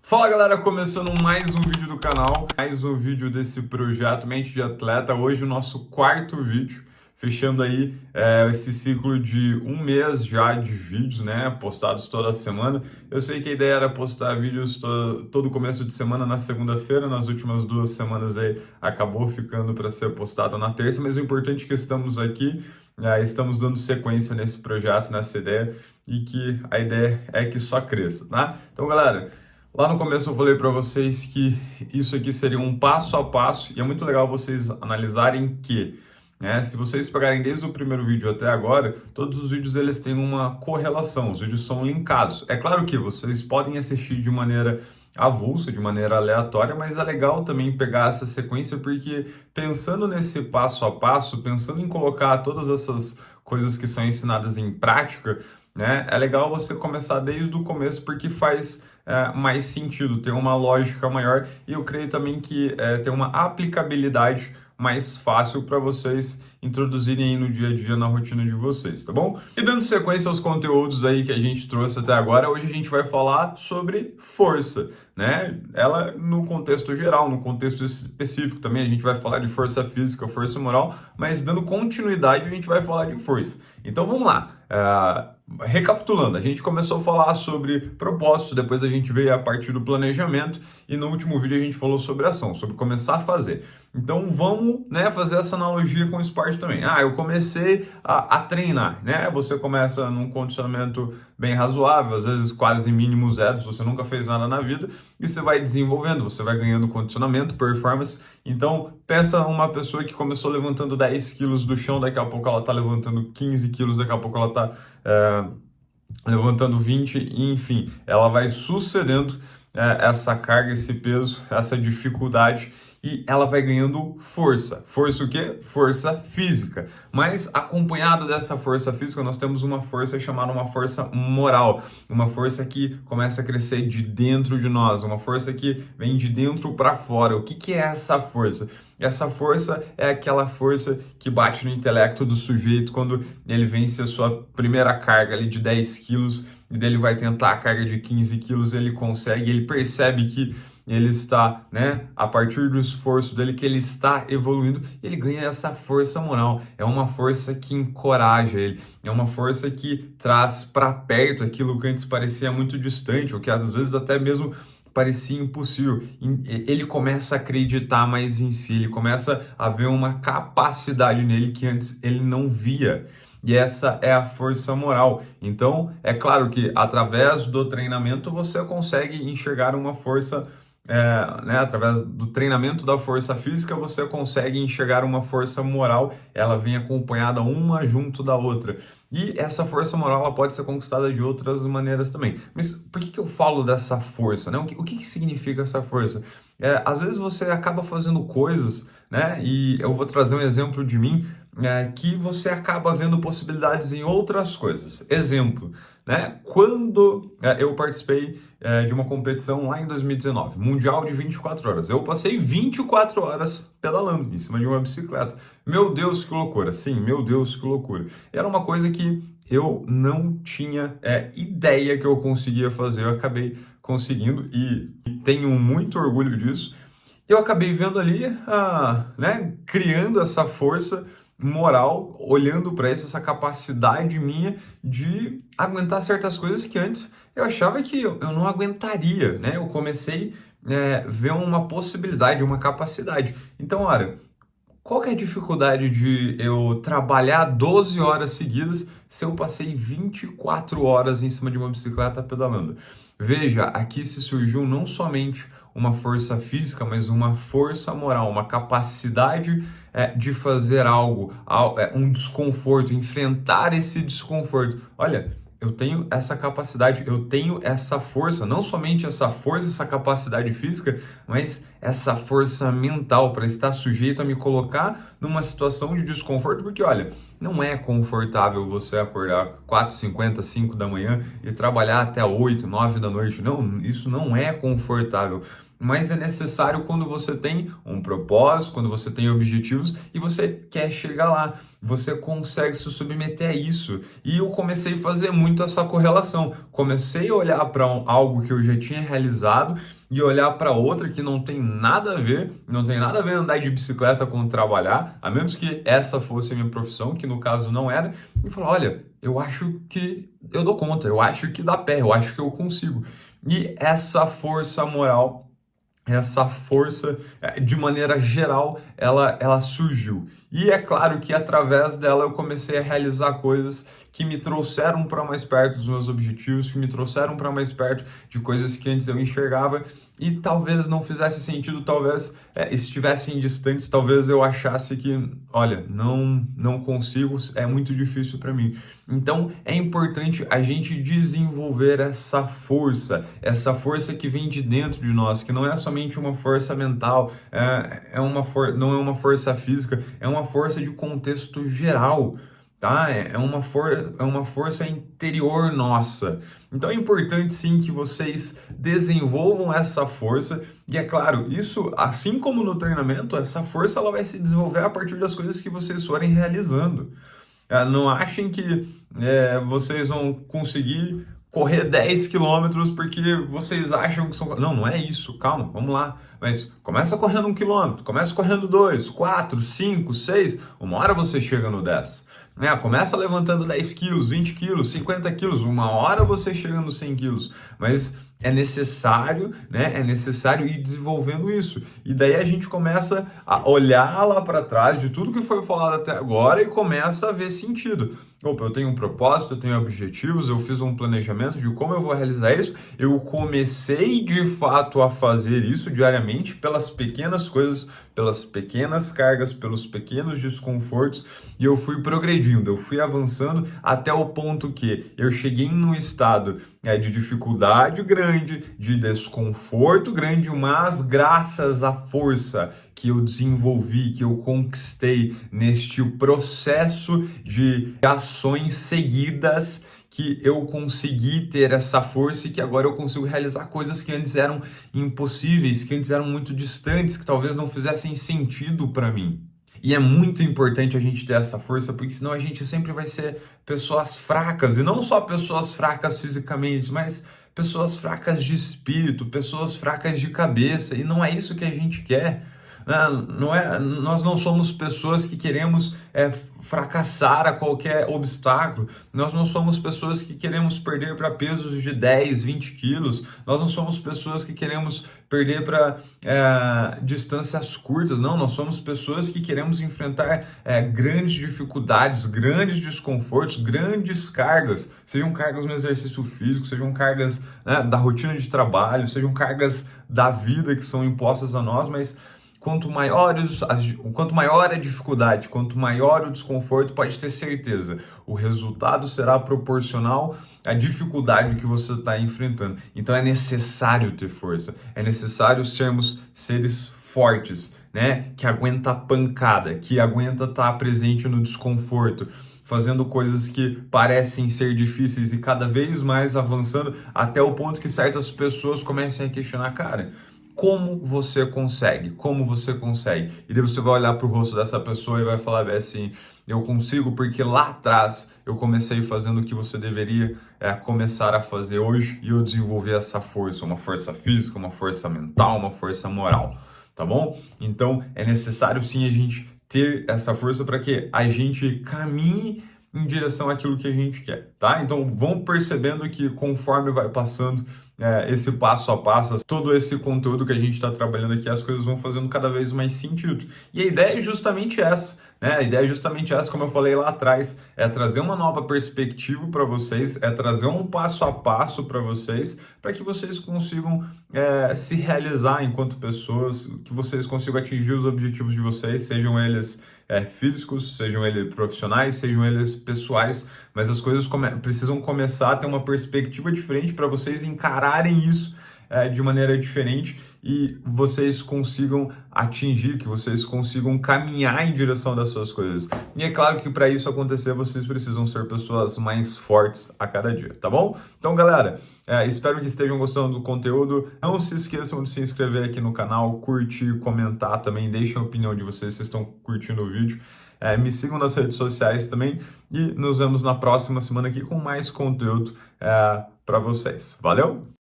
Fala galera, começando mais um vídeo do canal, mais um vídeo desse projeto Mente de Atleta. Hoje o nosso quarto vídeo, fechando aí esse ciclo de um mês já de vídeos, né, postados toda semana. Eu sei que a ideia era postar vídeos todo começo de semana na segunda-feira, nas últimas 2 semanas aí acabou ficando para ser postado na terça, mas o importante é que estamos aqui, estamos dando sequência nesse projeto, nessa ideia, e que a ideia é que só cresça, tá? Então galera, lá no começo eu falei para vocês que isso aqui seria um passo a passo e é muito legal vocês analisarem que, né, se vocês pegarem desde o primeiro vídeo até agora, todos os vídeos eles têm uma correlação, os vídeos são linkados. É claro que vocês podem assistir de maneira avulsa, de maneira aleatória, mas é legal também pegar essa sequência porque pensando nesse passo a passo, pensando em colocar todas essas coisas que são ensinadas em prática, né, é legal você começar desde o começo porque faz mais sentido, tem uma lógica maior e eu creio também que tem uma aplicabilidade mais fácil para vocês introduzirem aí no dia a dia, na rotina de vocês, tá bom? E dando sequência aos conteúdos aí que a gente trouxe até agora, hoje a gente vai falar sobre força, né? Ela no contexto geral, no contexto específico também, a gente vai falar de força física, força moral, mas dando continuidade a gente vai falar de força. Então vamos lá. Recapitulando, a gente começou a falar sobre propósito, depois a gente veio a partir do planejamento e no último vídeo a gente falou sobre ação, sobre começar a fazer. Então vamos, né, fazer essa analogia com o esporte também. Eu comecei a treinar, né? Você começa num condicionamento bem razoável, às vezes quase mínimo zero, se você nunca fez nada na vida, e você vai desenvolvendo, você vai ganhando condicionamento, performance. Então pensa uma pessoa que começou levantando 10 quilos do chão, daqui a pouco ela está levantando 15 quilos, daqui a pouco ela está levantando 20, e, enfim, ela vai sucedendo essa carga, esse peso, essa dificuldade, e ela vai ganhando força. Força o quê? Força física. Mas acompanhado dessa força física, nós temos uma força chamada uma força moral. Uma força que começa a crescer de dentro de nós. Uma força que vem de dentro para fora. O que é essa força? Essa força é aquela força que bate no intelecto do sujeito quando ele vence a sua primeira carga ali de 10 quilos e dele vai tentar a carga de 15 quilos, ele consegue, ele percebe que ele está, né, a partir do esforço dele, que ele está evoluindo, ele ganha essa força moral. É uma força que encoraja ele, é uma força que traz para perto aquilo que antes parecia muito distante, ou que às vezes até mesmo parecia impossível. Ele começa a acreditar mais em si, ele começa a ver uma capacidade nele que antes ele não via. E essa é a força moral. Então, é claro que através do treinamento você consegue enxergar uma força, né, através do treinamento da força física, você consegue enxergar uma força moral, ela vem acompanhada uma junto da outra. E essa força moral ela pode ser conquistada de outras maneiras também. Mas por que eu falo dessa força, né? O que significa essa força? Às vezes você acaba fazendo coisas, né? E eu vou trazer um exemplo de mim, que você acaba vendo possibilidades em outras coisas. Exemplo, né? Quando eu participei de uma competição lá em 2019, Mundial de 24 horas. Eu passei 24 horas pedalando em cima de uma bicicleta. Meu Deus, que loucura! Sim, meu Deus, que loucura! Era uma coisa que eu não tinha ideia que eu conseguia fazer. Eu acabei conseguindo e tenho muito orgulho disso. Eu acabei vendo ali, né, criando essa força moral, olhando para isso, essa capacidade minha de aguentar certas coisas que antes eu achava que eu não aguentaria, né? Eu comecei a ver uma possibilidade, uma capacidade. Então, olha, qual que é a dificuldade de eu trabalhar 12 horas seguidas se eu passei 24 horas em cima de uma bicicleta pedalando? Veja, aqui se surgiu não somente uma força física, mas uma força moral, uma capacidade de fazer algo, um desconforto, enfrentar esse desconforto. Olha, eu tenho essa capacidade, eu tenho essa força, não somente essa força, essa capacidade física, mas essa força mental para estar sujeito a me colocar numa situação de desconforto, porque olha, não é confortável você acordar 4h50, 5 da manhã e trabalhar até 8, 9 da noite. Não, isso não é confortável. Mas é necessário quando você tem um propósito, quando você tem objetivos e você quer chegar lá. Você consegue se submeter a isso. E eu comecei a fazer muito essa correlação. Comecei a olhar para algo que eu já tinha realizado e olhar para outra que não tem nada a ver, não tem nada a ver andar de bicicleta com trabalhar, a menos que essa fosse a minha profissão, que no caso não era, e falar, olha, eu acho que eu dou conta, eu acho que dá pé, eu acho que eu consigo. E essa força moral, essa força, de maneira geral, ela surgiu. E é claro que através dela eu comecei a realizar coisas que me trouxeram para mais perto dos meus objetivos, que me trouxeram para mais perto de coisas que antes eu enxergava e talvez não fizesse sentido, talvez estivessem distantes, talvez eu achasse que, olha, não consigo, é muito difícil para mim. Então é importante a gente desenvolver essa força que vem de dentro de nós, que não é somente uma força mental, não é uma força física, é uma força de contexto geral. Tá? É uma força interior nossa. Então é importante sim que vocês desenvolvam essa força. E é claro, isso, assim como no treinamento, essa força ela vai se desenvolver a partir das coisas que vocês forem realizando. Não achem que vocês vão conseguir correr 10 quilômetros porque vocês acham que são... Não, não é isso, calma, vamos lá. Mas começa correndo 1 quilômetro, começa correndo 2, 4, 5, 6, uma hora você chega no 10. Começa levantando 10 quilos, 20 quilos, 50 quilos, uma hora você chega nos 100 quilos. Mas é necessário, né? É necessário ir desenvolvendo isso. E daí a gente começa a olhar lá para trás de tudo que foi falado até agora e começa a ver sentido. Opa, eu tenho um propósito, eu tenho objetivos, eu fiz um planejamento de como eu vou realizar isso. Eu comecei de fato a fazer isso diariamente pelas pequenas coisas, pelas pequenas cargas, pelos pequenos desconfortos e eu fui progredindo, eu fui avançando até o ponto que eu cheguei num estado de dificuldade grande, de desconforto grande, mas graças à força que eu desenvolvi, que eu conquistei neste processo de ações seguidas, que eu consegui ter essa força e que agora eu consigo realizar coisas que antes eram impossíveis, que antes eram muito distantes, que talvez não fizessem sentido para mim. E é muito importante a gente ter essa força, porque senão a gente sempre vai ser pessoas fracas, e não só pessoas fracas fisicamente, mas pessoas fracas de espírito, pessoas fracas de cabeça, e não é isso que a gente quer. Nós não somos pessoas que queremos fracassar a qualquer obstáculo, nós não somos pessoas que queremos perder para pesos de 10, 20 quilos, nós não somos pessoas que queremos perder para distâncias curtas, não, nós somos pessoas que queremos enfrentar grandes dificuldades, grandes desconfortos, grandes cargas, sejam cargas no exercício físico, sejam cargas da rotina de trabalho, sejam cargas da vida que são impostas a nós, mas quanto maior a dificuldade, quanto maior o desconforto, pode ter certeza, o resultado será proporcional à dificuldade que você está enfrentando. Então é necessário ter força, é necessário sermos seres fortes, né? Que aguenta a pancada, que aguenta estar presente no desconforto, fazendo coisas que parecem ser difíceis e cada vez mais avançando até o ponto que certas pessoas comecem a questionar, cara, como você consegue? Como você consegue? E daí você vai olhar para o rosto dessa pessoa e vai falar assim, eu consigo porque lá atrás eu comecei fazendo o que você deveria começar a fazer hoje e eu desenvolvi essa força, uma força física, uma força mental, uma força moral, tá bom? Então é necessário sim a gente ter essa força para que a gente caminhe em direção àquilo que a gente quer, tá? Então vão percebendo que conforme vai passando esse passo a passo, todo esse conteúdo que a gente está trabalhando aqui, as coisas vão fazendo cada vez mais sentido. E a ideia é justamente essa, né? A ideia é justamente essa, como eu falei lá atrás, é trazer uma nova perspectiva para vocês, é trazer um passo a passo para vocês, para que vocês consigam se realizar enquanto pessoas, que vocês consigam atingir os objetivos de vocês, sejam eles físicos, sejam eles profissionais, sejam eles pessoais, mas as coisas precisam começar a ter uma perspectiva diferente para vocês encararem isso de maneira diferente e vocês consigam atingir, que vocês consigam caminhar em direção das suas coisas. E é claro que para isso acontecer, vocês precisam ser pessoas mais fortes a cada dia, tá bom? Então, galera, espero que estejam gostando do conteúdo. Não se esqueçam de se inscrever aqui no canal, curtir, comentar também, deixem a opinião de vocês se estão curtindo o vídeo. Me sigam nas redes sociais também e nos vemos na próxima semana aqui com mais conteúdo para vocês. Valeu?